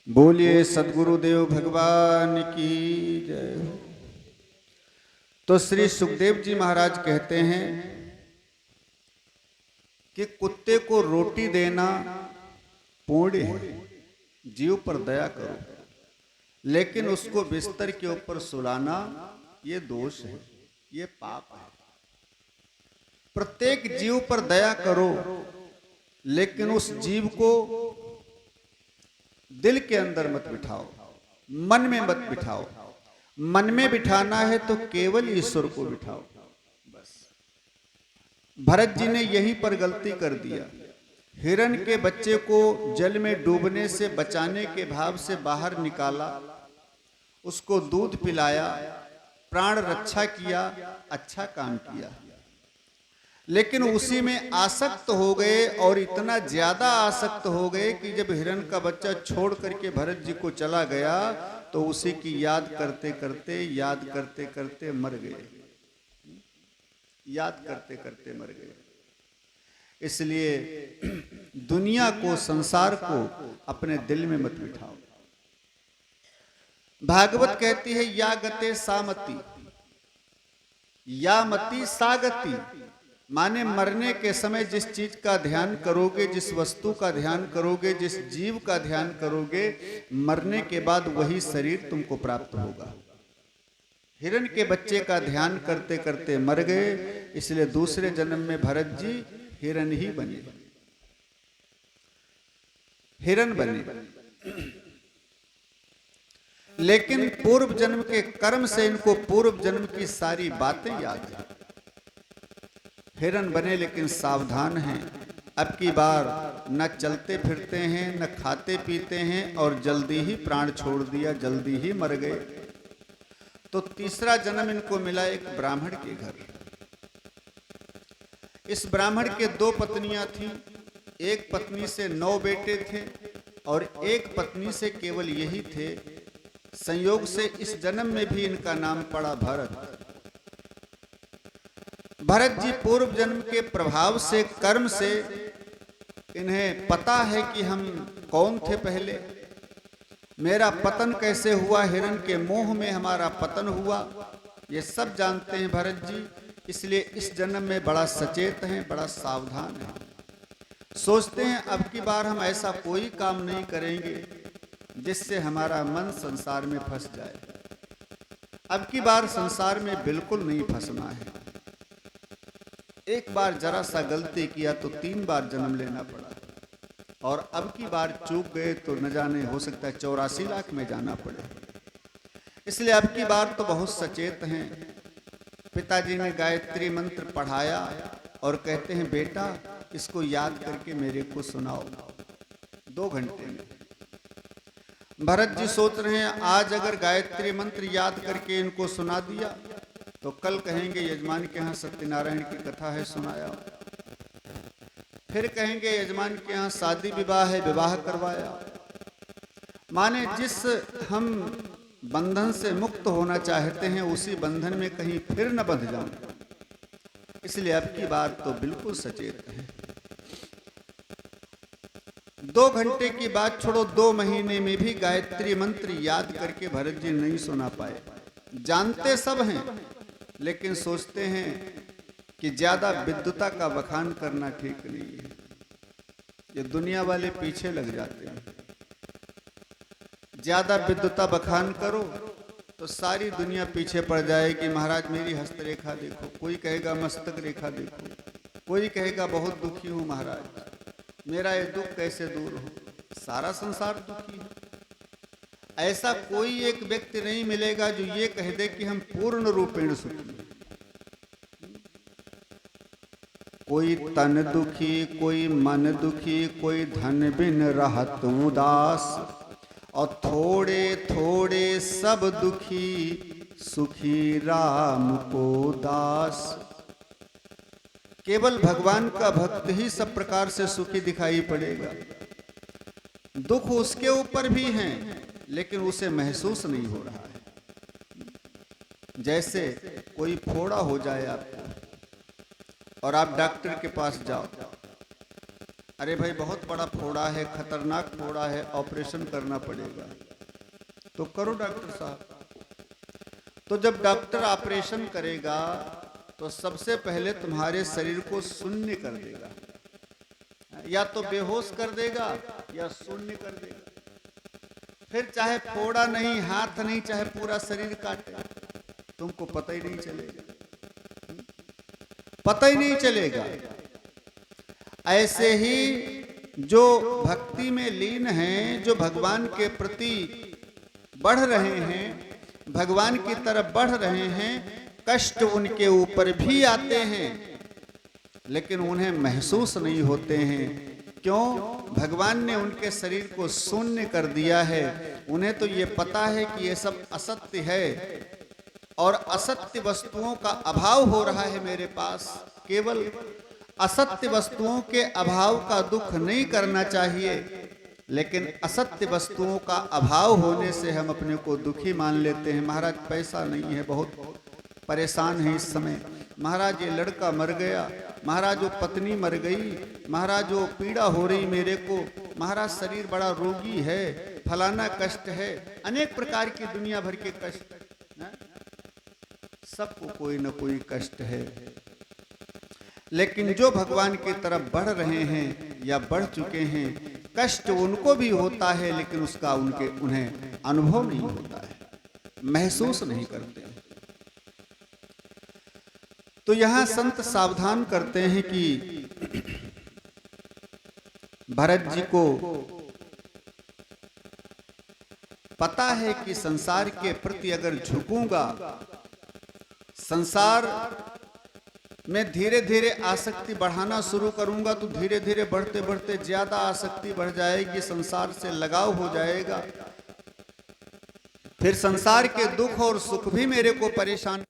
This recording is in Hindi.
बोलिए सद्गुरुदेव भगवान की जय हो। तो श्री सुखदेव जी महाराज कहते हैं कि कुत्ते को रोटी देना पुण्य है, जीव पर दया करो, लेकिन उसको बिस्तर के ऊपर सुलाना ये दोष है, ये पाप है। प्रत्येक जीव पर दया करो, लेकिन उस जीव को दिल के अंदर मत बिठाओ, मन में मत बिठाओ। मन में बिठाना है तो केवल ईश्वर को बिठाओ, बस। भरत जी ने यहीं पर गलती कर दिया। हिरण के बच्चे को जल में डूबने से बचाने के भाव से बाहर निकाला, उसको दूध पिलाया, प्राण रक्षा किया, अच्छा काम किया। लेकिन उसी में आसक्त हो गए और इतना ज्यादा आसक्त हो गए कि जब हिरण का बच्चा छोड़ करके भरत जी को चला गया तो उसी की याद करते करते मर गए, याद करते करते मर गए। इसलिए दुनिया को, संसार को अपने दिल में मत बिठाओ। भागवत कहती है या गते सामति, या मति सागति, माने मरने के समय जिस चीज का ध्यान करोगे, जिस वस्तु का ध्यान करोगे, जिस जीव का ध्यान करोगे, मरने के बाद वही शरीर तुमको प्राप्त होगा। हिरण के बच्चे का ध्यान करते करते मर गए, इसलिए दूसरे जन्म में भरत जी हिरण ही बने, हिरण बने। लेकिन पूर्व जन्म के कर्म से इनको पूर्व जन्म की सारी बातें याद है। हिरण बने लेकिन सावधान हैं। अब की बार न चलते फिरते हैं, न खाते पीते हैं और जल्दी ही प्राण छोड़ दिया, जल्दी ही मर गए। तो तीसरा जन्म इनको मिला एक ब्राह्मण के घर। इस ब्राह्मण के 2 पत्नियां थीं। एक पत्नी से 9 बेटे थे और एक पत्नी से केवल यही थे। संयोग से इस जन्म में भी इनका नाम पड़ा भरत। भरत जी पूर्व जन्म के प्रभाव से, कर्म से इन्हें पता है कि हम कौन थे पहले, मेरा पतन कैसे हुआ, हिरण के मोह में हमारा पतन हुआ, ये सब जानते हैं भरत जी। इसलिए इस जन्म में बड़ा सचेत हैं, बड़ा सावधान हैं। सोचते हैं अब की बार हम ऐसा कोई काम नहीं करेंगे जिससे हमारा मन संसार में फंस जाए। अब की बार संसार में बिल्कुल नहीं फंसना है। एक बार जरा सा गलती किया तो 3 बार जन्म लेना पड़ा, और अब की बार चूक गए तो न जाने, हो सकता है 84 लाख में जाना पड़े। इसलिए अब की बार तो बहुत सचेत हैं। पिताजी ने गायत्री मंत्र पढ़ाया और कहते हैं बेटा इसको याद करके मेरे को सुनाओ 2 घंटे में। भरत जी सोच रहे हैं आज अगर गायत्री मंत्र याद करके इनको सुना दिया तो कल कहेंगे यजमान के यहाँ सत्यनारायण की कथा है, सुनाया। फिर कहेंगे यजमान के यहाँ शादी विवाह है, विवाह करवाया। माने जिस हम बंधन से मुक्त होना चाहते हैं उसी बंधन में कहीं फिर न बंध जाऊं। इसलिए अब की बात तो बिल्कुल सचेत है। 2 घंटे की बात छोड़ो, 2 महीने में भी गायत्री मंत्र याद करके भरत जी नहीं सुना पाए। जानते सब हैं, लेकिन सोचते हैं कि ज्यादा विद्वता का बखान करना ठीक नहीं है। ये दुनिया वाले पीछे लग जाते हैं। ज्यादा विद्वता बखान करो तो सारी दुनिया पीछे पड़ जाएगी। महाराज मेरी हस्तरेखा देखो, कोई कहेगा मस्तक रेखा देखो, कोई कहेगा बहुत दुखी हूं महाराज, मेरा ये दुख कैसे दूर हो। सारा संसार दुखी है। ऐसा कोई एक व्यक्ति नहीं मिलेगा जो ये कह दे कि हम पूर्ण रूपेण सुखी। कोई तन दुखी, कोई मन दुखी, कोई धन बिन रहत उदास, और थोड़े थोड़े सब दुखी, सुखी राम को दास। केवल भगवान का भक्त ही सब प्रकार से सुखी दिखाई पड़ेगा। दुख उसके ऊपर भी हैं लेकिन उसे महसूस नहीं हो रहा है। जैसे कोई फोड़ा हो जाए आपको और आप डॉक्टर के पास जाओ, अरे भाई बहुत बड़ा फोड़ा है, खतरनाक फोड़ा है, ऑपरेशन करना पड़ेगा। तो करो डॉक्टर साहब। तो जब डॉक्टर ऑपरेशन करेगा तो सबसे पहले तुम्हारे शरीर को शून्य कर देगा, या तो बेहोश कर देगा या शून्य कर देगा। फिर चाहे फोड़ा नहीं, हाथ नहीं, चाहे पूरा शरीर काटे, तुमको पता ही नहीं चलेगा, पता ही नहीं चलेगा। ऐसे ही जो भक्ति में लीन हैं, जो भगवान के प्रति बढ़ रहे हैं, भगवान की तरफ बढ़ रहे हैं, कष्ट उनके ऊपर भी आते हैं लेकिन उन्हें महसूस नहीं होते हैं। क्यों? भगवान ने उनके शरीर को शून्य कर दिया है। उन्हें तो ये पता है कि ये सब असत्य है और असत्य वस्तुओं का अभाव हो रहा है मेरे पास। केवल असत्य वस्तुओं के अभाव का दुख नहीं करना चाहिए, लेकिन असत्य वस्तुओं का अभाव होने से हम अपने को दुखी मान लेते हैं। महाराज पैसा नहीं है, बहुत परेशान है इस समय। महाराज ये लड़का मर गया, महाराज वो पत्नी मर गई, महाराज वो पीड़ा हो रही मेरे को, महाराज शरीर बड़ा रोगी है, फलाना कष्ट है, अनेक प्रकार की दुनिया भर के कष्ट, सबको कोई न कोई कष्ट है। लेकिन जो भगवान की तरफ बढ़ रहे हैं या बढ़ चुके हैं, कष्ट उनको भी होता है लेकिन उसका उन्हें अनुभव नहीं होता है, महसूस नहीं करते। तो यहां संत सावधान करते हैं कि भरत जी को पता है कि संसार के प्रति अगर झुकूंगा, संसार में धीरे धीरे आसक्ति बढ़ाना शुरू करूंगा तो धीरे धीरे बढ़ते बढ़ते ज्यादा आसक्ति बढ़ जाएगी, संसार से लगाव हो जाएगा, फिर संसार के दुख और सुख भी मेरे को परेशान